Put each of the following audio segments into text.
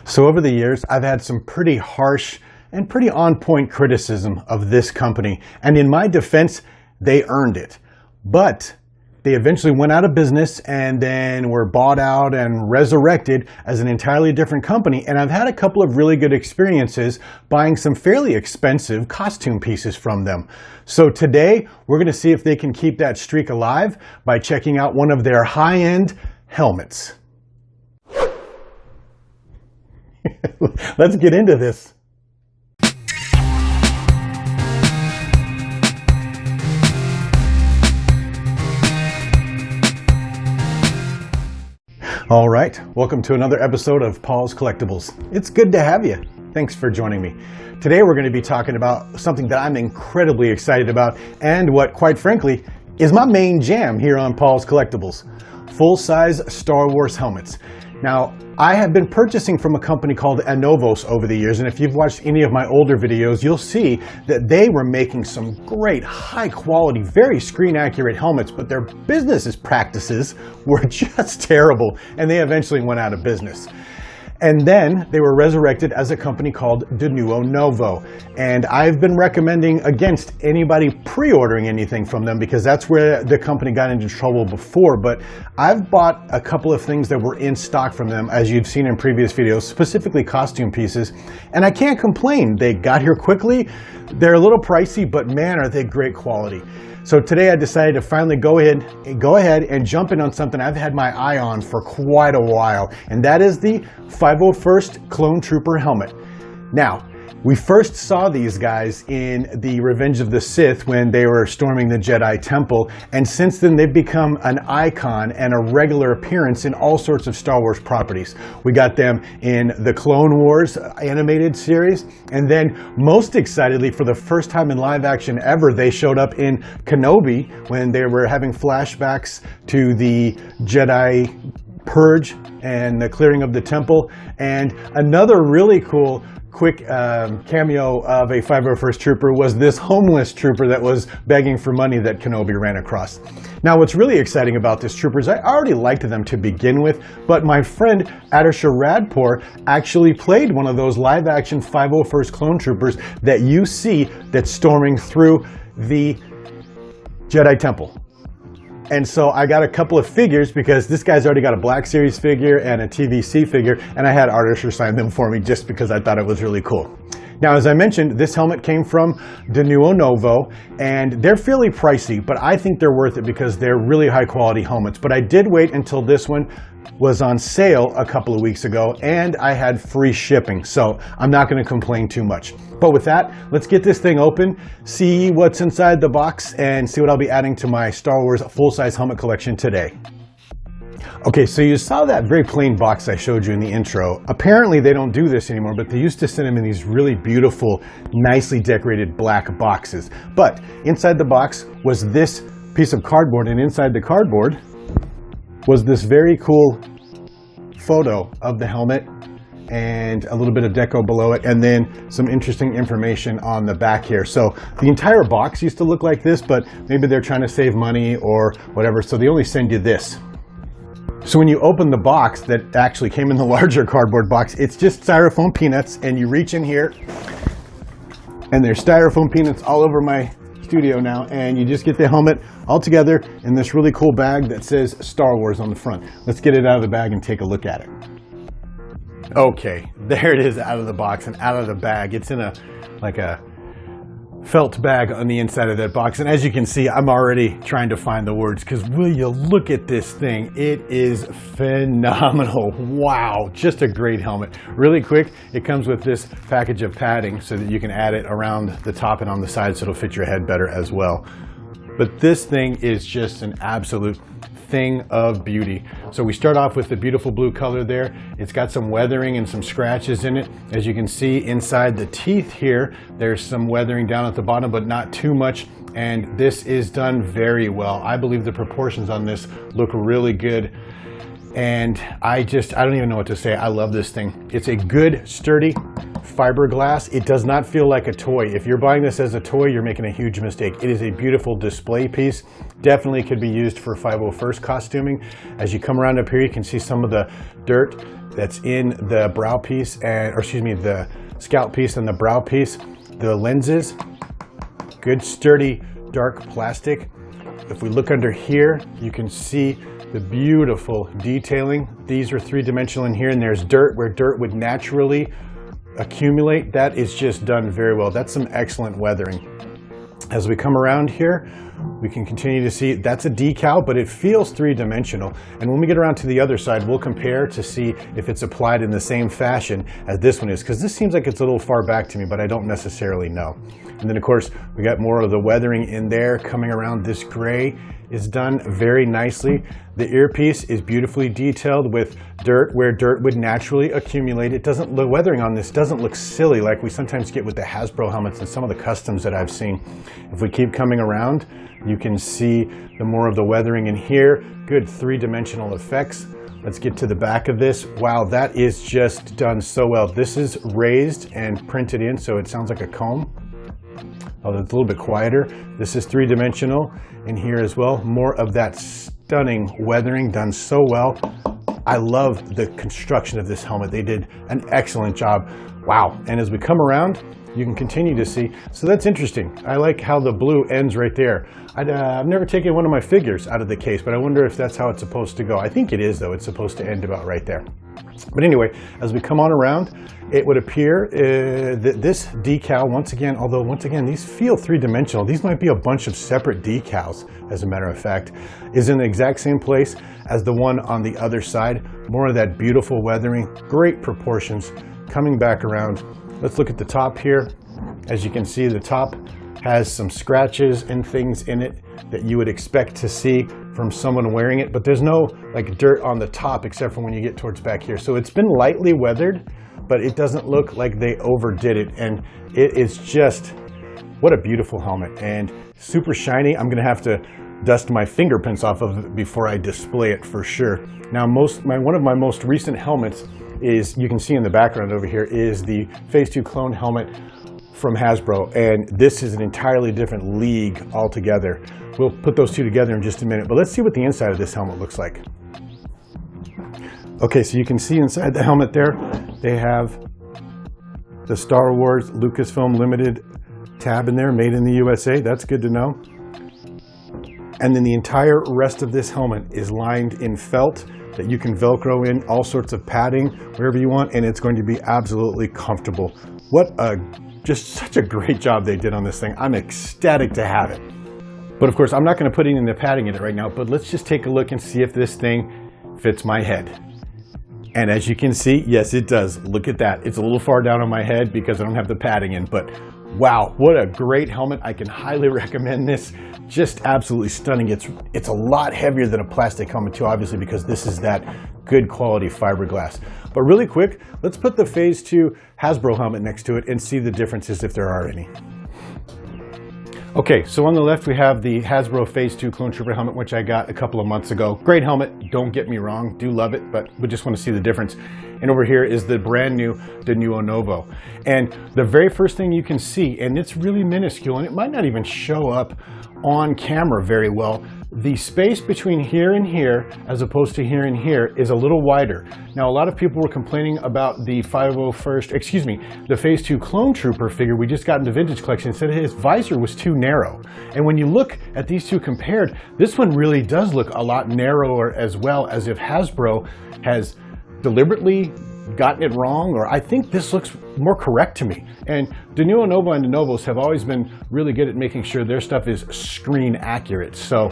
So over the years, I've had some pretty harsh and pretty on-point criticism of this company. And in my defense, they earned it. But they eventually went out of business and then were bought out and resurrected as an entirely different company. And I've had a couple of really good experiences buying some fairly expensive costume pieces from them. So today, we're going to see if they can keep that streak alive by checking out one of their high-end helmets. Let's get into this. All right, welcome to another episode of Paul's Collectibles. It's good to have you. Thanks for joining me. Today we're going to be talking about something that I'm incredibly excited about and what, quite frankly, is my main jam here on Paul's Collectibles. Full-size Star Wars helmets. Now, I have been purchasing from a company called Anovos over the years, and if you've watched any of my older videos, you'll see that they were making some great, high-quality, very screen-accurate helmets, but their business practices were just terrible, and they eventually went out of business. And then they were resurrected as a company called Denuo Novo. And I've been recommending against anybody pre-ordering anything from them because that's where the company got into trouble before. But I've bought a couple of things that were in stock from them, as you've seen in previous videos, specifically costume pieces. And I can't complain. They got here quickly. They're a little pricey, but man, are they great quality. So today I decided to finally go ahead and jump in on something I've had my eye on for quite a while, and that is the 501st Clone Trooper helmet. Now, we first saw these guys in the Revenge of the Sith when they were storming the Jedi Temple, and since then they've become an icon and a regular appearance in all sorts of Star Wars properties. We got them in the Clone Wars animated series, and then most excitedly, for the first time in live action ever, they showed up in Kenobi when they were having flashbacks to the Jedi Purge and the clearing of the temple. And another really cool quick cameo of a 501st trooper was this homeless trooper that was begging for money that Kenobi ran across. Now, what's really exciting about this trooper is I already liked them to begin with, but my friend Adisha Radpour actually played one of those live-action 501st clone troopers that you see that's storming through the Jedi Temple. And so I got a couple of figures because this guy's already got a Black Series figure and a TVC figure, and I had Artisher sign them for me just because I thought it was really cool. Now, as I mentioned, this helmet came from Denuo Novo, and they're fairly pricey, but I think they're worth it because they're really high quality helmets. But I did wait until this one was on sale a couple of weeks ago, and I had free shipping, so I'm not going to complain too much. But with that, let's get this thing open, see what's inside the box, and see what I'll be adding to my Star Wars full-size helmet collection today. Okay, so you saw that very plain box I showed you in the intro. Apparently they don't do this anymore, but they used to send them in these really beautiful, nicely decorated black boxes. But inside the box was this piece of cardboard, and inside the cardboard was this very cool photo of the helmet and a little bit of deco below it, and then some interesting information on the back here. So the entire box used to look like this, but maybe they're trying to save money or whatever, so they only send you this. So when you open the box that actually came in the larger cardboard box, it's just styrofoam peanuts, and you reach in here, and there's styrofoam peanuts all over my studio now, and you just get the helmet all together in this really cool bag that says Star Wars on the front. Let's get it out of the bag and take a look at it. Okay, there it is out of the box and out of the bag. It's in a felt bag on the inside of that box, and as you can see, I'm already trying to find the words because will you look at this thing? It is phenomenal. Wow, just a great helmet. Really quick, it comes with this package of padding so that you can add it around the top and on the side so it'll fit your head better as well. But this thing is just an absolute thing of beauty. So we start off with the beautiful blue color there. It's got some weathering and some scratches in it. As you can see inside the teeth here, there's some weathering down at the bottom, but not too much. And this is done very well. I believe the proportions on this look really good. And I don't even know what to say. I love this thing. It's a good, sturdy fiberglass. It does not feel like a toy. If you're buying this as a toy, you're making a huge mistake. It is a beautiful display piece. Definitely could be used for 501st costuming. As you come around up here, you can see some of the dirt that's in the brow piece, and, or excuse me, the scalp piece and the brow piece. The lenses, good sturdy dark plastic. If we look under here, you can see the beautiful detailing. These are three-dimensional in here, and there's dirt where dirt would naturally accumulate. That is just done very well. That's some excellent weathering. As we come around here, we can continue to see that's a decal, but it feels three-dimensional. And when we get around to the other side, we'll compare to see if it's applied in the same fashion as this one is, because this seems like it's a little far back to me, but I don't necessarily know. And then of course, we got more of the weathering in there coming around. This gray is done very nicely. The earpiece is beautifully detailed with dirt where dirt would naturally accumulate. It doesn't, the weathering on this doesn't look silly like we sometimes get with the Hasbro helmets and some of the customs that I've seen. If we keep coming around, you can see the more of the weathering in here. Good three-dimensional effects. Let's get to the back of this. Wow, that is just done so well. This is raised and printed in, so it sounds like a comb. Although it's a little bit quieter. This is three-dimensional in here as well. More of that stunning weathering done so well. I love the construction of this helmet. They did an excellent job. Wow. And as we come around, you can continue to see. So that's interesting. I like how the blue ends right there. I've never taken one of my figures out of the case, but I wonder if that's how it's supposed to go. I think it is, though. It's supposed to end about right there. But anyway, as we come on around, it would appear that this decal, once again, although once again, these feel three-dimensional. These might be a bunch of separate decals, as a matter of fact, is in the exact same place as the one on the other side. More of that beautiful weathering, great proportions. Coming back around, let's look at the top here. As you can see, the top has some scratches and things in it that you would expect to see from someone wearing it, but there's no like dirt on the top except for when you get towards back here. So it's been lightly weathered, but it doesn't look like they overdid it. And it is just, what a beautiful helmet and super shiny. I'm gonna have to dust my fingerprints off of it before I display it for sure. Now, one of my most recent helmets is, you can see in the background over here, is the Phase II Clone helmet from Hasbro, and this is an entirely different league altogether. We'll put those two together in just a minute, but let's see what the inside of this helmet looks like. Okay, so you can see inside the helmet there, they have the Star Wars Lucasfilm Limited tab in there, made in the USA. That's good to know. And then the entire rest of this helmet is lined in felt that you can Velcro in all sorts of padding wherever you want, and it's going to be absolutely comfortable. What a just such a great job they did on this thing. I'm ecstatic to have it. But of course, I'm not going to put any of the padding in it right now, but let's just take a look and see if this thing fits my head. And as you can see, yes, it does. Look at that. It's a little far down on my head because I don't have the padding in, but wow, what a great helmet. I can highly recommend this. Just absolutely stunning. It's a lot heavier than a plastic helmet too, obviously, because this is that good quality fiberglass. But really quick, let's put the Phase II Hasbro helmet next to it and see the differences if there are any. Okay, so on the left we have the Hasbro Phase II Clone Trooper helmet, which I got a couple of months ago. Great helmet, don't get me wrong, do love it, but we just want to see the difference. And over here is the brand new Denuo Novo. And the very first thing you can see, and it's really minuscule, and it might not even show up on camera very well, the space between here and here, as opposed to here and here, is a little wider. Now, a lot of people were complaining about the the Phase II Clone Trooper figure we just got in the Vintage Collection, said his visor was too narrow. And when you look at these two compared, this one really does look a lot narrower, as well, as if Hasbro has deliberately gotten it wrong, or I think this looks more correct to me. And Denuo Novo and Anovos have always been really good at making sure their stuff is screen accurate. So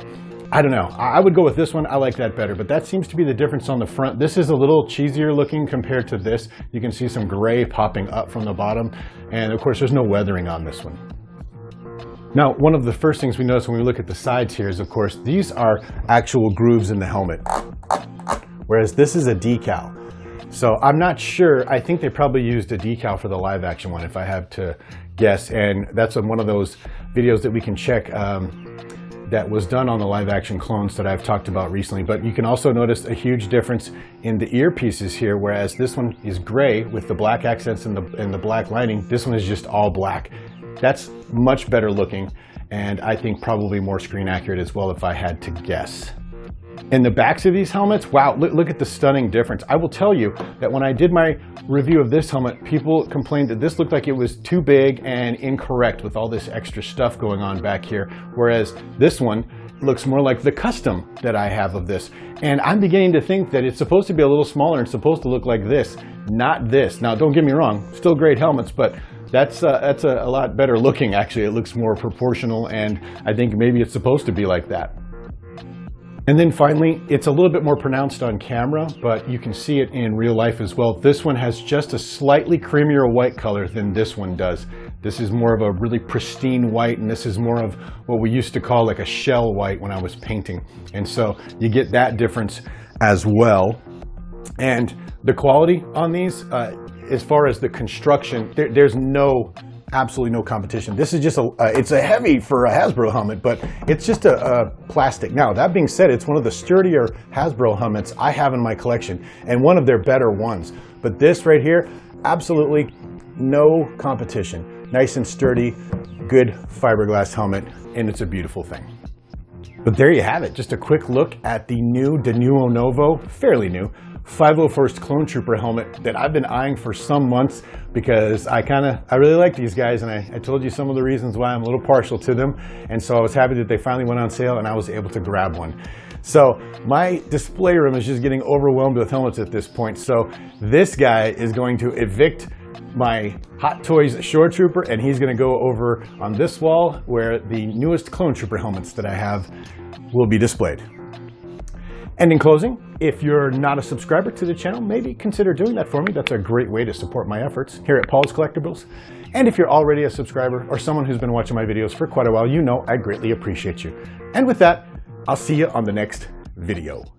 I don't know, I would go with this one. I like that better, but that seems to be the difference on the front. This is a little cheesier looking compared to this. You can see some gray popping up from the bottom. And of course, there's no weathering on this one. Now, one of the first things we notice when we look at the sides here is, of course, these are actual grooves in the helmet, whereas this is a decal. So I'm not sure. I think they probably used a decal for the live action one, if I have to guess. And that's one of those videos that we can check that was done on the live action clones that I've talked about recently. But you can also notice a huge difference in the earpieces here, whereas this one is gray with the black accents and the black lining. This one is just all black. That's much better looking. and I think probably more screen accurate as well if I had to guess. In the backs of these helmets, wow, look at the stunning difference. I will tell you that when I did my review of this helmet, people complained that this looked like it was too big and incorrect with all this extra stuff going on back here, whereas this one looks more like the custom that I have of this. And I'm beginning to think that it's supposed to be a little smaller and supposed to look like this, not this. Now, don't get me wrong, still great helmets, but that's a lot better looking, actually. It looks more proportional, and I think maybe it's supposed to be like that. And then finally, it's a little bit more pronounced on camera, but you can see it in real life as well. This one has just a slightly creamier white color than this one does. This is more of a really pristine white, and this is more of what we used to call like a shell white when I was painting. And so you get that difference as well. And the quality on these, as far as the construction, there's absolutely no competition. This is just it's a heavy for a Hasbro helmet, but it's just a plastic. Now, that being said, it's one of the sturdier Hasbro helmets I have in my collection, and one of their better ones. But this right here, absolutely no competition. Nice and sturdy, good fiberglass helmet, and it's a beautiful thing. But there you have it, just a quick look at the new Denuo Novo, fairly new, 501st Clone Trooper helmet that I've been eyeing for some months because I really like these guys, and I told you some of the reasons why I'm a little partial to them, and so I was happy that they finally went on sale and I was able to grab one. So my display room is just getting overwhelmed with helmets at this point, so this guy is going to evict my Hot Toys Shore Trooper, and he's going to go over on this wall where the newest Clone Trooper helmets that I have will be displayed. And in closing, if you're not a subscriber to the channel, maybe consider doing that for me. That's a great way to support my efforts here at Paul's Collectibles. And if you're already a subscriber or someone who's been watching my videos for quite a while, you know I greatly appreciate you. And with that, I'll see you on the next video.